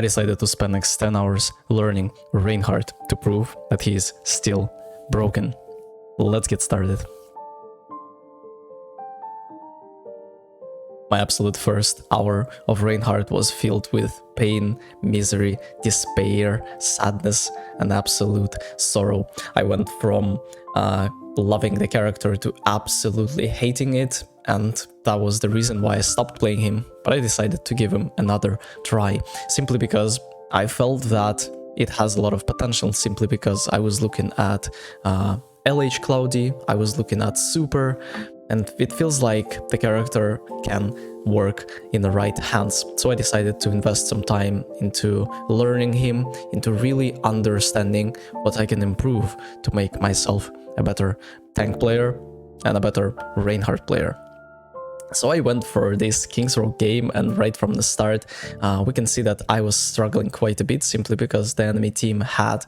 I decided to spend next 10 hours learning Reinhardt to prove that he is still broken. Let's get started. My absolute first hour of Reinhardt was filled with pain, misery, despair, sadness, and absolute sorrow. I went from loving the character to absolutely hating it, and that was the reason why I stopped playing him, but I decided to give him another try, simply because I felt that it has a lot of potential, simply because I was looking at LH Cloudy, I was looking at Super, and it feels like the character can work in the right hands. So I decided to invest some time into learning him, into really understanding what I can improve to make myself a better tank player and a better Reinhardt player. So I went for this King's Row game, and right from the start we can see that I was struggling quite a bit, simply because the enemy team had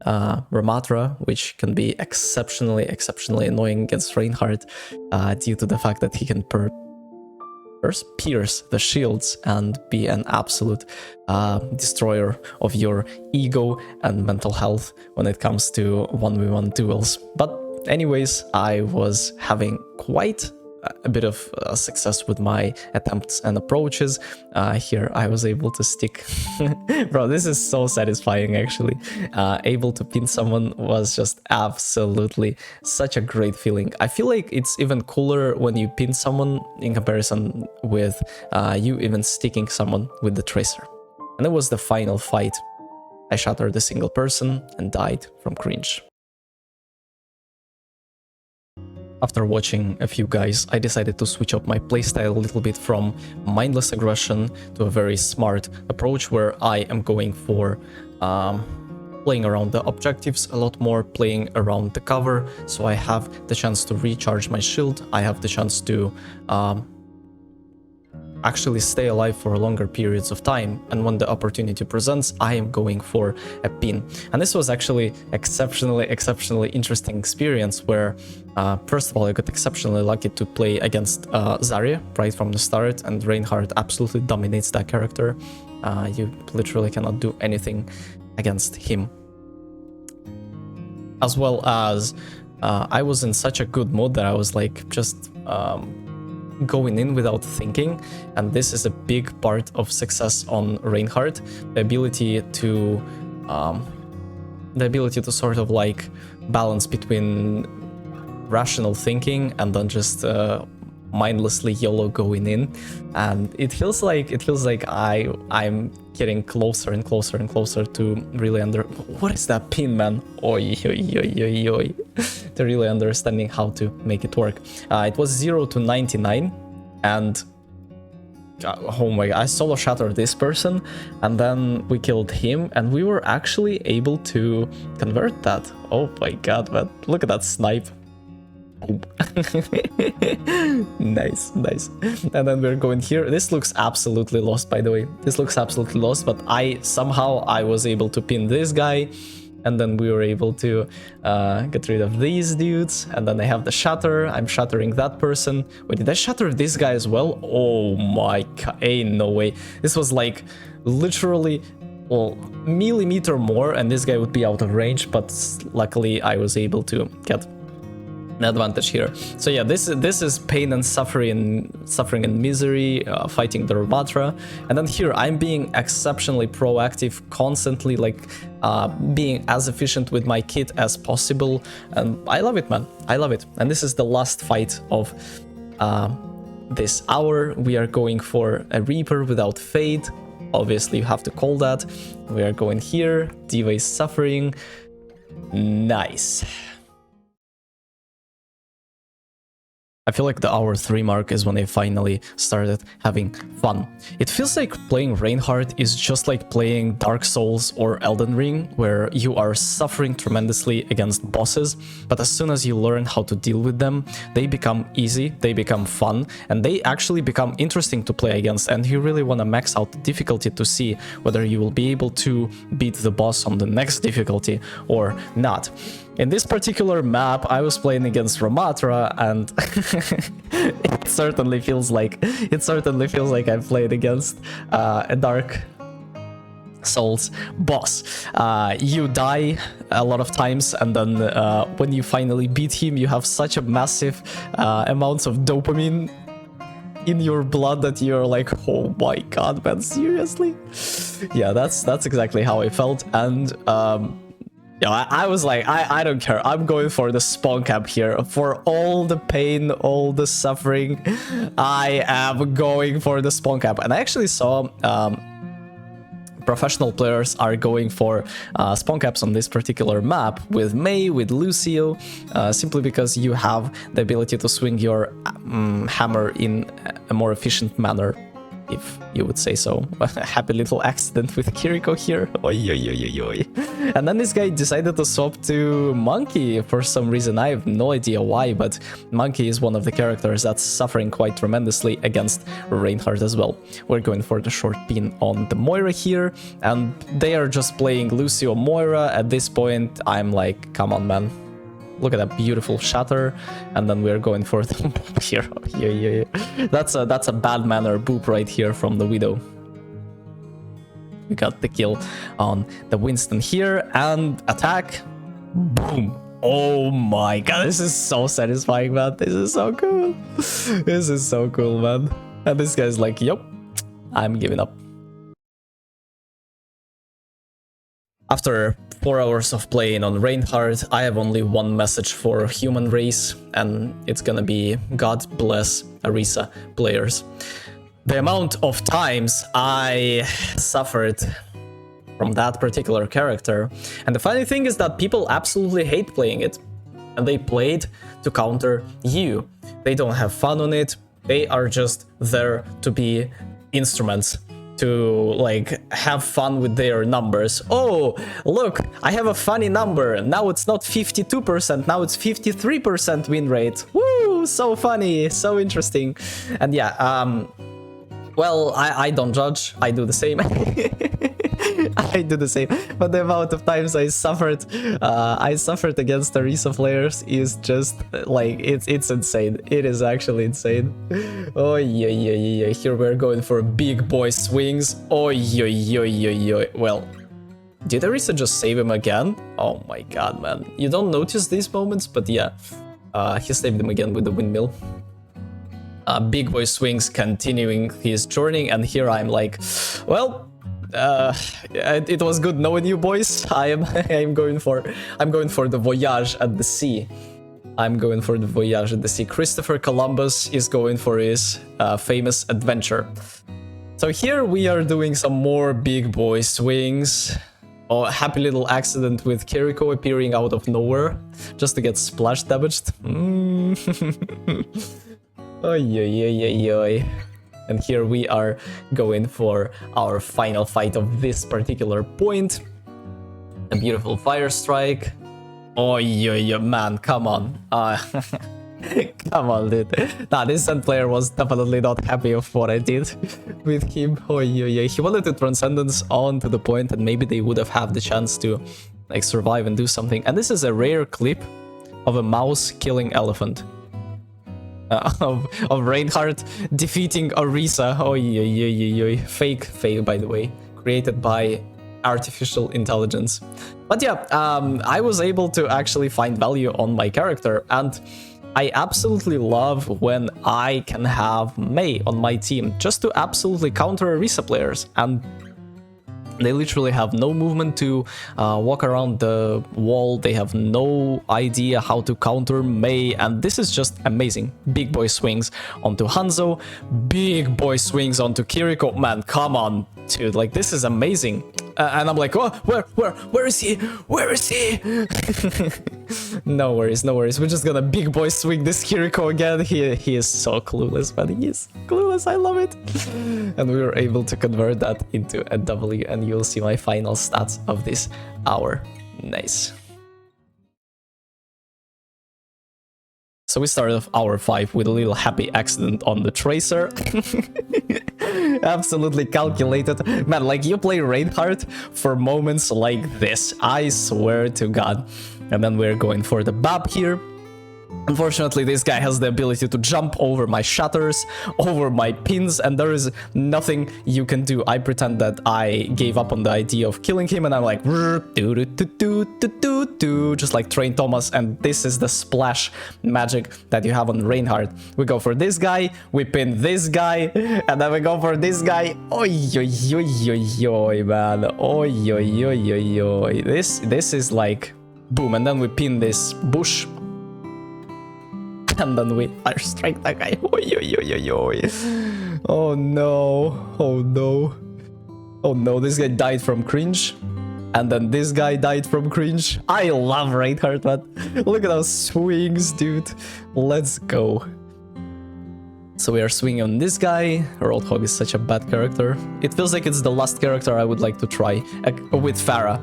Ramatra, which can be exceptionally annoying against Reinhardt due to the fact that he can pierce the shields and be an absolute destroyer of your ego and mental health when it comes to 1v1 duels. But anyways, I was having quite a bit of success with my attempts and approaches. Here I was able to stick bro, this is so satisfying actually. Able to pin someone was just absolutely such a great feeling. I feel like it's even cooler when you pin someone in comparison with you even sticking someone with the tracer. And it was the final fight. I shattered a single person and died from cringe. After watching a few guys, I decided to switch up my playstyle a little bit from mindless aggression to a very smart approach, where I am going for playing around the objectives a lot more, playing around the cover, so I have the chance to recharge my shield, I have the chance to actually stay alive for longer periods of time, and when the opportunity presents, I am going for a pin. And this was actually exceptionally interesting experience, where first of all I got exceptionally lucky to play against Zarya right from the start, and Reinhardt absolutely dominates that character. You literally cannot do anything against him. As well as I was in such a good mood that I was like just going in without thinking, and this is a big part of success on Reinhardt, the ability to sort of like balance between rational thinking and then just mindlessly YOLO going in. And it feels like I'm getting closer and closer to really what is that pin, man? Oi, to really understanding how to make it work. It was 0 to 99, and oh my god, I solo shattered this person, and then we killed him, and we were actually able to convert that. Oh my god, man, look at that snipe. nice. And then we're going here. This looks absolutely lost, by the way. This looks absolutely lost, but I was able to pin this guy, and then we were able to get rid of these dudes, and then I have the shatter. I'm shattering that person. Wait, did I shatter this guy as well? Oh my god, ain't no way. This was like literally, well, millimeter more and this guy would be out of range, but luckily I was able to get an advantage here. So yeah, this is pain and suffering and misery, fighting the Ramatra. And then here I'm being exceptionally proactive, constantly like being as efficient with my kit as possible, and I love it, man. I love it. And this is the last fight of this hour. We are going for a Reaper without Fade. Obviously you have to call that. We are going here. D.Va is suffering. Nice. I feel like the hour 3 mark is when I finally started having fun. It feels like playing Reinhardt is just like playing Dark Souls or Elden Ring, where you are suffering tremendously against bosses, but as soon as you learn how to deal with them, they become easy, they become fun, and they actually become interesting to play against, and you really want to max out the difficulty to see whether you will be able to beat the boss on the next difficulty or not. In this particular map, I was playing against Ramatra, and it certainly feels like I played against a dark souls boss. You die a lot of times, and then when you finally beat him, you have such a massive amounts of dopamine in your blood that you're like, oh my god, man, seriously? Yeah, that's exactly how I felt. And yeah, I was like, I don't care, I'm going for the spawn camp here. For all the pain, all the suffering, I am going for the spawn camp. And I actually saw professional players are going for spawn caps on this particular map with Mei, with Lucio, simply because you have the ability to swing your hammer in a more efficient manner, if you would say so. A happy little accident with Kiriko here. Oi, oi, oi, oi, oi. And then this guy decided to swap to Monkey for some reason. I have no idea why, but Monkey is one of the characters that's suffering quite tremendously against Reinhardt as well. We're going for the short pin on the Moira here, and they are just playing Lucio Moira. At this point, I'm like, come on, man. Look at that beautiful shatter, and then we're going for the boop here. Yeah. That's a bad manner boop right here from the Widow. We got the kill on the Winston here, and attack. Boom. Oh my god, this is so satisfying, man. This is so cool. This is so cool, man. And this guy's like, yup, I'm giving up. After 4 hours of playing on Reinhardt, I have only one message for human race, and it's gonna be God bless Orisa players. The amount of times I suffered from that particular character, and the funny thing is that people absolutely hate playing it, and they play it to counter you. They don't have fun on it, they are just there to be instruments, to like have fun with their numbers. Oh, look, I have a funny number. Now it's not 52%, now it's 53% win rate. Woo, so funny, so interesting. And yeah, well, I don't judge, I do the same. I do the same, but the amount of times I suffered against Orisa players is just like, it's insane. It is actually insane. Oh yeah. Here we're going for big boy swings. Oh yeah. Well, did Orisa just save him again? Oh my god, man. You don't notice these moments, but yeah, he saved him again with the windmill. Big boy swings continuing his journey, and here I'm like, well, it was good knowing you, boys. I'm going for the voyage at the sea. I'm going for the voyage at the sea. Christopher Columbus is going for his famous adventure. So here we are doing some more big boy swings. Oh, happy little accident with Kiriko appearing out of nowhere just to get splash damaged. Oh yeah. And here we are going for our final fight of this particular point. A beautiful fire strike. Oh yeah, man, come on. Come on, dude. Nah, this Zen player was definitely not happy of what I did with him. Oh yeah. He wanted to Transcendence on to the point, and maybe they would have had the chance to like survive and do something. And this is a rare clip of a mouse killing elephant. Of Reinhardt defeating Orisa. Oh yeah. Fake, by the way, created by artificial intelligence. But yeah, I was able to actually find value on my character, and I absolutely love when I can have Mei on my team just to absolutely counter Orisa players, and they literally have no movement to walk around the wall. They have no idea how to counter Mei, and this is just amazing. Big boy swings onto Hanzo, big boy swings onto Kiriko. Man, come on, dude, like this is amazing. And I'm like, oh, where is he? Where is he? No worries. We're just gonna big boy swing this Kiriko again. He is so clueless, man. He is clueless. I love it. And we were able to convert that into a W, and you'll see my final stats of this hour. Nice. So we started off hour 5 with a little happy accident on the Tracer. Absolutely calculated. Man, like you play Reinhardt for moments like this, I swear to God. And then we're going for the BAP here. Unfortunately, this guy has the ability to jump over my shatters, over my pins, and there is nothing you can do. I pretend that I gave up on the idea of killing him, and I'm like, just like Train Thomas, and this is the splash magic that you have on Reinhardt. We go for this guy, we pin this guy, and then we go for this guy. Oi, oi, oi, oi, oi, man. Oi, oi, oi, oi, oi. This is like, boom, and then we pin this bush. And then we fire strike that guy. Oi, oi, oi, oi, oi. Oh no. Oh no. Oh no, this guy died from cringe. And then this guy died from cringe. I love Reinhardt, man. Look at those swings, dude. Let's go. So we are swinging on this guy. Roadhog is such a bad character. It feels like it's the last character I would like to try with Pharah.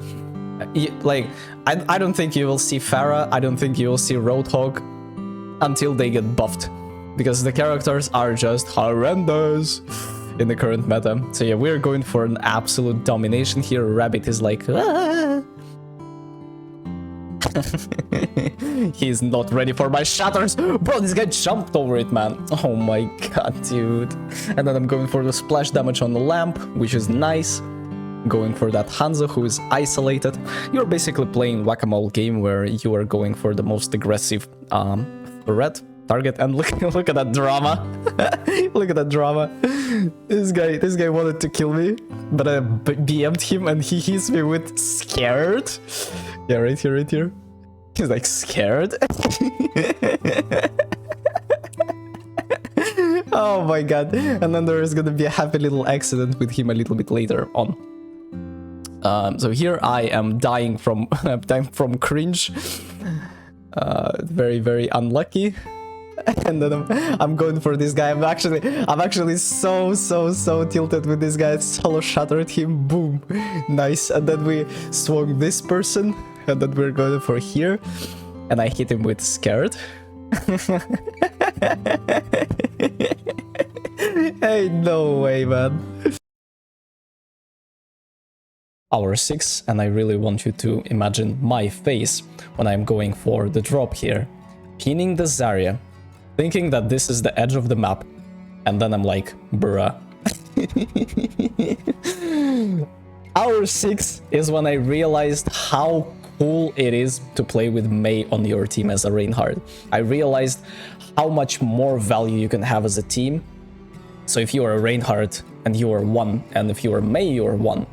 Like, I don't think you will see Pharah. I don't think you will see Roadhog until they get buffed, because the characters are just horrendous in the current meta. So yeah, we're going for an absolute domination here. Rabbit is like, ah. He's not ready for my shatters. Bro, this guy jumped over it, man. Oh my god, dude. And then I'm going for the splash damage on the lamp, which is nice. Going for that Hanzo, who is isolated. You're basically playing whack-a-mole game where you are going for the most aggressive red target, and look at that drama. Look at that drama. This guy wanted to kill me, but I BM'd him and he hits me with scared. Yeah, right here. He's like scared. Oh my god. And then there is gonna be a happy little accident with him a little bit later on. So here I am dying from cringe. Very, very unlucky. And then I'm going for this guy. I'm actually so tilted with this guy. Solo shattered him. Boom. Nice. And then we swung this person. And then we're going for here. And I hit him with scared. Hey, no way, man. Hour 6, and I really want you to imagine my face when I'm going for the drop here, pinning the Zarya, thinking that this is the edge of the map, and then I'm like, bruh. Hour 6 is when I realized how cool it is to play with Mei on your team as a Reinhardt. I realized how much more value you can have as a team. So if you are a Reinhardt and you are 1, and if you are Mei, you are 1.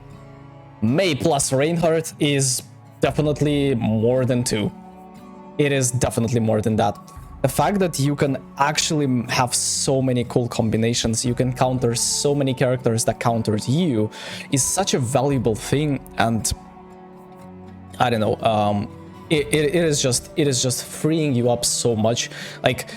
Mei plus Reinhardt is definitely more than 2. It is definitely more than that. The fact that you can actually have so many cool combinations, you can counter so many characters that countered you, is such a valuable thing. And I don't know, it is just freeing you up so much. Like,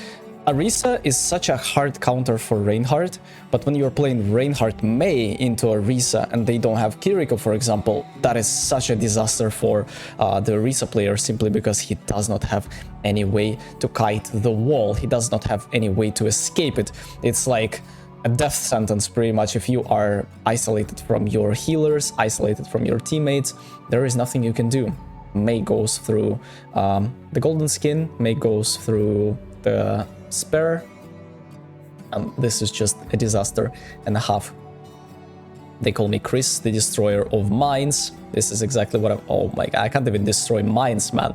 Orisa is such a hard counter for Reinhardt, but when you're playing Reinhardt Mei into Orisa and they don't have Kiriko, for example, that is such a disaster for the Orisa player, simply because he does not have any way to kite the wall. He does not have any way to escape it. It's like a death sentence, pretty much. If you are isolated from your healers, isolated from your teammates, there is nothing you can do. Mei goes through the golden skin, Mei goes through the spare, and this is just a disaster and a half. They call me Chris, the destroyer of mines. This is exactly what oh my god, I can't even destroy mines, man.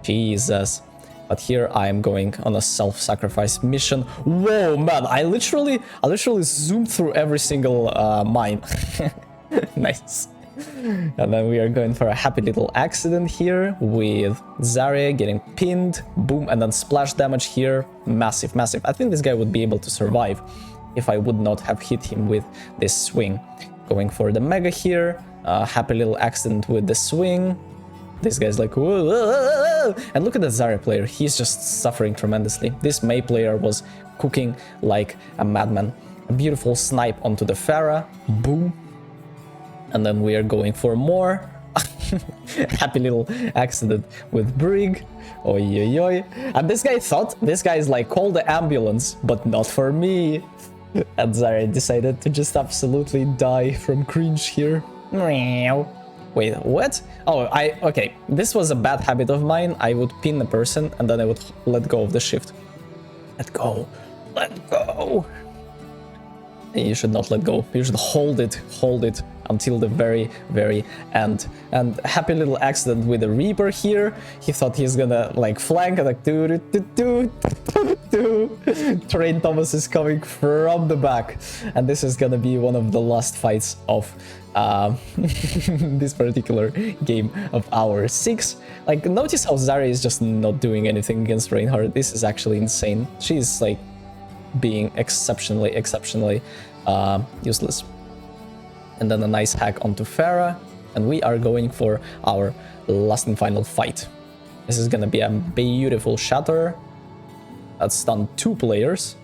Jesus. But here I am going on a self-sacrifice mission. Whoa, man, I literally zoomed through every single mine. Nice. And then we are going for a happy little accident here with Zarya getting pinned, boom, and then splash damage here, massive. I think this guy would be able to survive if I would not have hit him with this swing. Going for the mega here, happy little accident with the swing. This guy's like, whoa, whoa, whoa. And look at the Zarya player, he's just suffering tremendously. This Mei player was cooking like a madman. A beautiful snipe onto the Pharah, boom. And then we are going for more. Happy little accident with Brig. Oi, oi, oi. And this guy thought, this guy is like, call the ambulance, but not for me. And Zarya decided to just absolutely die from cringe here. Wait, what? Oh, okay. This was a bad habit of mine. I would pin the person and then I would let go of the shift. Let go. Let go. You should not let go. You should hold it until the very, very end. And happy little accident with the Reaper here. He thought he's gonna like flank and like Train Thomas is coming from the back. And this is gonna be one of the last fights of this particular game of hour 6. Like, notice how Zarya is just not doing anything against Reinhardt. This is actually insane. She's like being exceptionally useless. And then a nice hack onto Pharah, and we are going for our last and final fight. This is gonna be a beautiful shatter that stunned 2 players.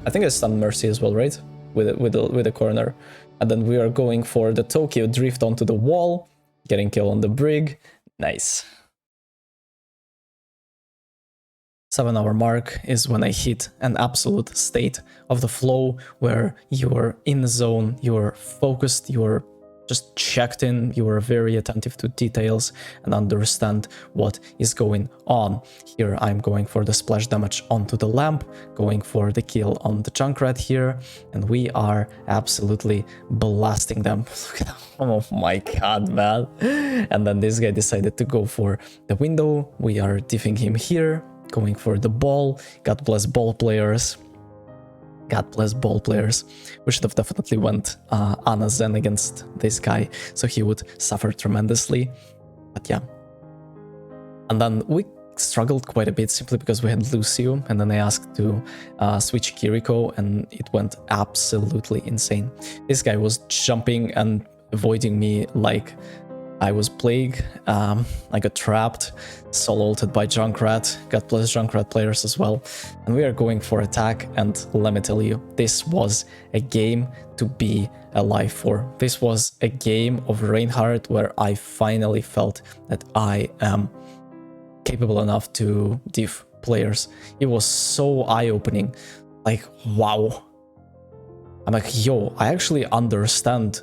I think I stunned Mercy as well, right? With the corner. And then we are going for the Tokyo drift onto the wall, getting kill on the brig. Nice. 7-hour mark is when I hit an absolute state of the flow where you're in the zone, you're focused, you're just checked in, you are very attentive to details and understand what is going on. Here I'm going for the splash damage onto the lamp, going for the kill on the Junkrat here, and we are absolutely blasting them. Look at that. Oh my god, man. And then this guy decided to go for the window. We are diffing him here, going for the ball. God bless ball players. God bless ball players. We should have definitely went Ana Zen against this guy, so he would suffer tremendously. But yeah. And then we struggled quite a bit simply because we had Lucio, and then I asked to switch Kiriko, and it went absolutely insane. This guy was jumping and avoiding me like I was Plague. I got trapped, solo ulted by Junkrat. God bless Junkrat players as well. And we are going for attack, and let me tell you, this was a game to be alive for. This was a game of Reinhardt where I finally felt that I am capable enough to diff players. It was so eye-opening. Like, wow. I'm like, yo, I actually understand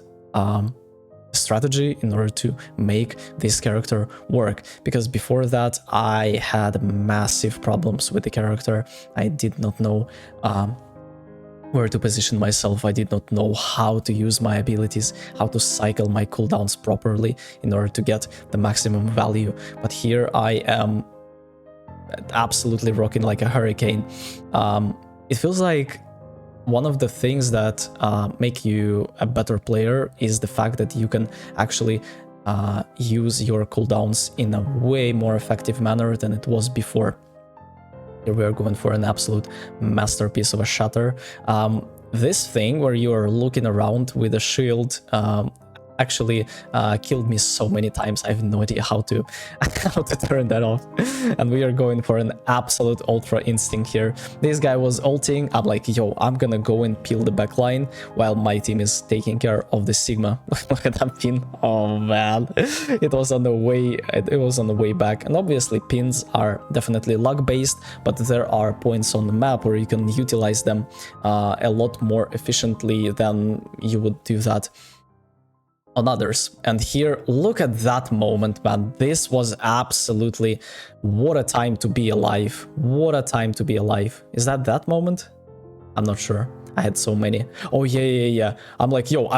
strategy in order to make this character work, because before that I had massive problems with the character. I did not know where to position myself. I did not know how to use my abilities, how to cycle my cooldowns properly in order to get the maximum value. But here I am absolutely rocking like a hurricane. It feels like one of the things that make you a better player is the fact that you can actually use your cooldowns in a way more effective manner than it was before. Here we are going for an absolute masterpiece of a shatter. This thing where you are looking around with a shield actually killed me so many times. I have no idea how to turn that off. And we are going for an absolute ultra instinct here. This guy was ulting. I'm like, yo, I'm gonna go and peel the backline while my team is taking care of the Sigma. Look at that pin. Oh man, it was on the way back. And obviously pins are definitely luck based, but there are points on the map where you can utilize them a lot more efficiently than you would do that on others. And here, look at that moment, man. This was absolutely, what a time to be alive. What a time to be alive. Is that moment? I'm not sure. I had so many. Oh yeah. I'm like, yo,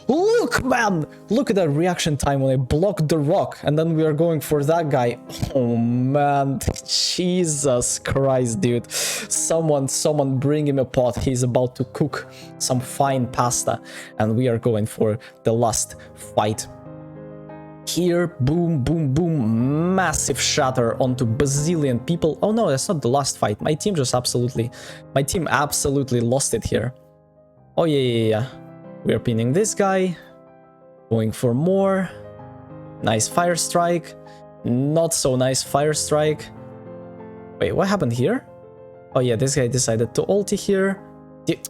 look, man. Look at that reaction time when I blocked the rock, and then we are going for that guy. Oh man, Jesus Christ, dude. Someone bring him a pot. He's about to cook some fine pasta, and we are going for the last fight. Here, boom, boom, boom, massive shatter onto bazillion people. Oh no, that's not the last fight. My team absolutely lost it here. Oh yeah. We are pinning this guy, going for more. Nice fire strike. Not so nice fire strike. Wait, what happened here? Oh yeah, this guy decided to ulti here.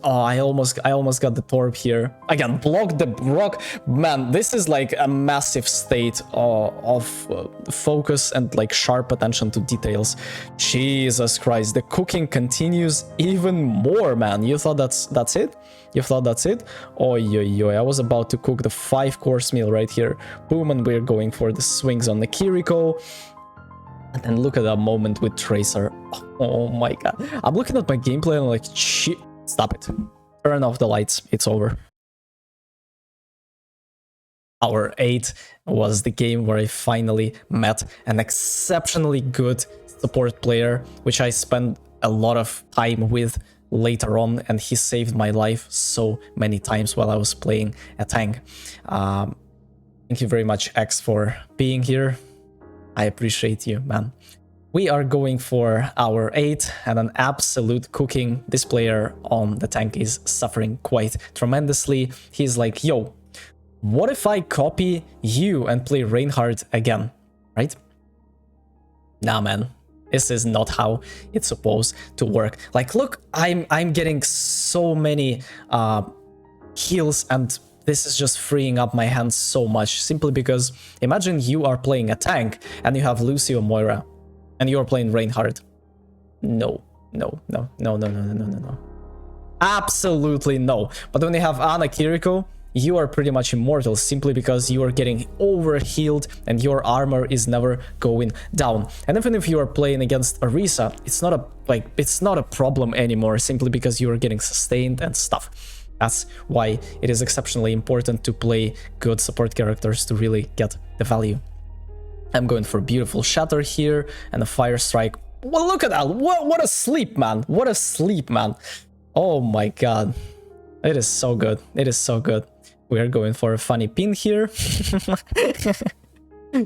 Oh, I almost got the torp here. Again, block the rock. Man, this is like a massive state of focus and like sharp attention to details. Jesus Christ, the cooking continues even more, man. You thought that's it? You thought that's it? Oh, I was about to cook the 5-course meal right here. Boom, and we're going for the swings on the Kiriko. And then look at that moment with Tracer. Oh my god. I'm looking at my gameplay and I'm like, shit. Stop it. Turn off the lights. It's over. Hour 8 was the game where I finally met an exceptionally good support player, which I spent a lot of time with later on, and he saved my life so many times while I was playing a tank. Thank you very much, X, for being here. I appreciate you, man. We are going for hour 8 and an absolute cooking. This player on the tank is suffering quite tremendously. He's like, yo, what if I copy you and play Reinhardt again, right? Nah, man, this is not how it's supposed to work. Like, look, I'm getting so many heals, and this is just freeing up my hands so much, simply because imagine you are playing a tank and you have Lucio Moira. And you're playing Reinhardt. No. Absolutely no. But when you have Ana Kiriko, you are pretty much immortal, simply because you are getting overhealed and your armor is never going down. And even if you are playing against Orisa, it's not a problem anymore, simply because you are getting sustained and stuff. That's why it is exceptionally important to play good support characters to really get the value. I'm going for a beautiful shatter here and a fire strike. Well, look at that. What a sleep, man. What a sleep, man. Oh my god. It is so good. It is so good. We are going for a funny pin here.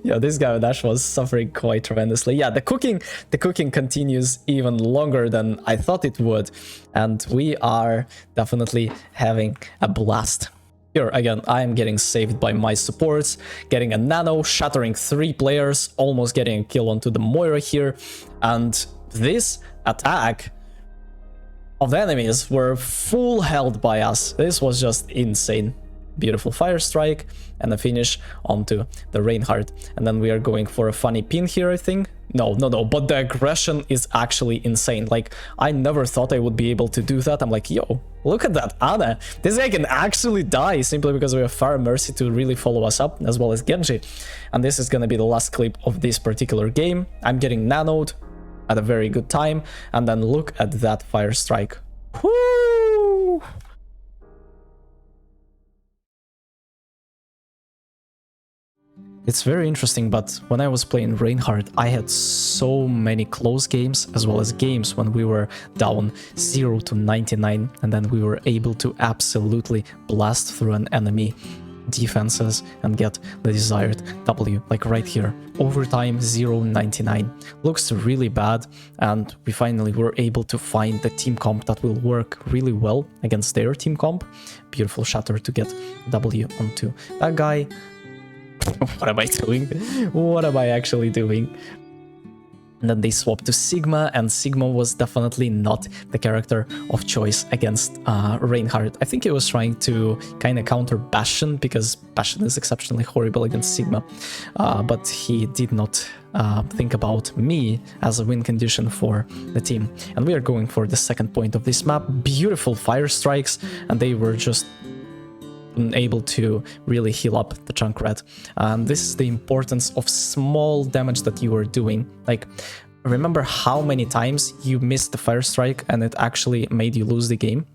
Yeah, this guy with Dash was suffering quite tremendously. Yeah, the cooking continues even longer than I thought it would. And we are definitely having a blast. Here, again, I am getting saved by my supports, getting a nano, shattering 3 players, almost getting a kill onto the Moira here, and this attack of the enemies were full held by us. This was just insane. Beautiful fire strike, and a finish onto the Reinhardt. And then we are going for a funny pin here, I think. No, but the aggression is actually insane. Like, I never thought I would be able to do that. I'm like, yo, look at that, Ana. This guy can actually die simply because we have Fire Mercy to really follow us up, as well as Genji. And this is gonna be the last clip of this particular game. I'm getting nanoed at a very good time, and then look at that fire strike. Woo! It's very interesting, but when I was playing Reinhardt, I had so many close games, as well as games when we were down 0 to 99, and then we were able to absolutely blast through an enemy defenses and get the desired W, like right here. Overtime 0-99. Looks really bad, and we finally were able to find the team comp that will work really well against their team comp. Beautiful shatter to get W onto that guy. What am I doing? What am I actually doing? And then they swapped to Sigma, and Sigma was definitely not the character of choice against Reinhardt. I think he was trying to kind of counter Bastion, because Bastion is exceptionally horrible against Sigma. But he did not think about me as a win condition for the team. And we are going for the second point of this map. Beautiful fire strikes, and they were just able to really heal up the Junkrat. This is the importance of small damage that you are doing. Like, remember how many times you missed the fire strike and it actually made you lose the game?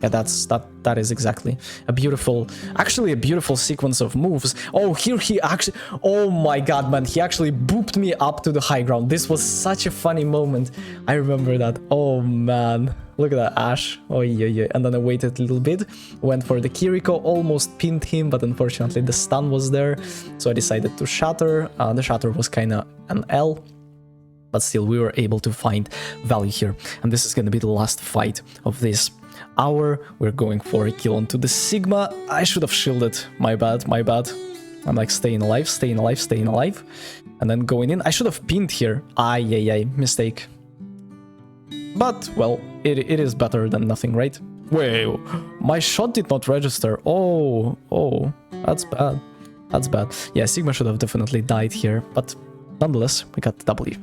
Yeah, that is exactly a beautiful, actually a beautiful sequence of moves. Oh, here he actually, oh my god, man, he actually booped me up to the high ground. This was such a funny moment. I remember that. Oh man, look at that Ashe. Oh yeah. And then I waited a little bit, went for the Kiriko, almost pinned him, but unfortunately the stun was there, so I decided to shatter. The shatter was kind of an L, but still we were able to find value here. And this is going to be the last fight of this hour. We're going for a kill onto the Sigma. I should have shielded. My bad. I'm like staying alive. And then going in. I should have pinned here. Mistake. But, well, it is better than nothing, right? Wait, my shot did not register. Oh, that's bad. That's bad. Yeah, Sigma should have definitely died here, but nonetheless, we got the W.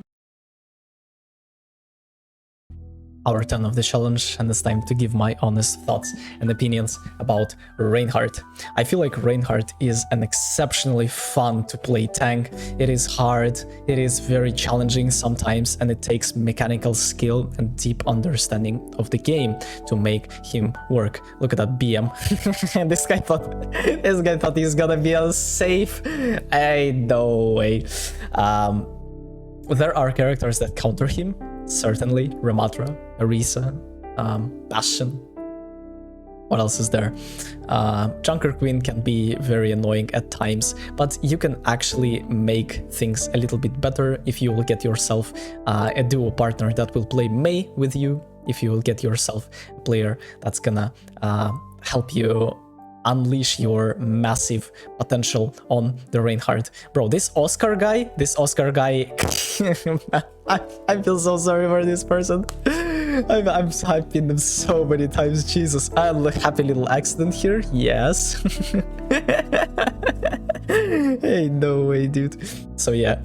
Hour 10 of the challenge, and it's time to give my honest thoughts and opinions about Reinhardt. I feel like Reinhardt is an exceptionally fun to play tank. It is hard, it is very challenging sometimes, and it takes mechanical skill and deep understanding of the game to make him work. Look at that BM. And this guy thought he's gonna be unsafe. No way. There are characters that counter him. Certainly, Ramatra, Arisa, Bastion. What else is there? Junker Queen can be very annoying at times, but you can actually make things a little bit better if you will get yourself a duo partner that will play Mei with you, if you will get yourself a player that's gonna help you unleash your massive potential on the Reinhardt. Bro, this Oscar guy, I feel so sorry for this person. I've pinned him so many times, Jesus. A happy little accident here, yes. Hey, no way, dude. So yeah,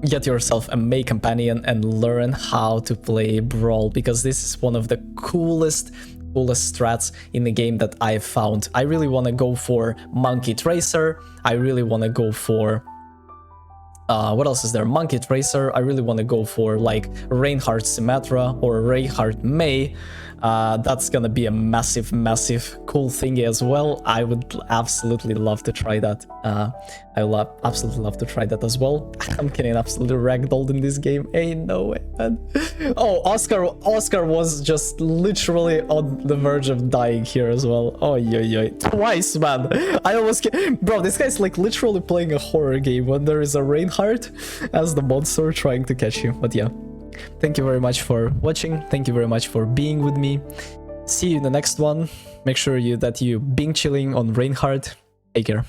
get yourself a Mei companion and learn how to play Brawl, because this is one of the coolest strats in the game that I've found. I really want to go for Monkey Tracer. I really want to go for what else is there? Monkey Tracer. I really want to go for like Reinhardt Symmetra or Reinhardt Mei. That's gonna be a massive cool thingy as well. I would absolutely love to try that. I will absolutely love to try that as well. I'm getting absolutely ragdolled in this game. Ain't no way, man. Oh, Oscar was just literally on the verge of dying here as well. Oh, yo, twice, man. I almost bro, this guy's like literally playing a horror game when there is a Reinhardt as the monster trying to catch you. But yeah. Thank you very much for watching. Thank you very much for being with me. See you in the next one. Make sure that you bing chilling on Reinhardt. Take care.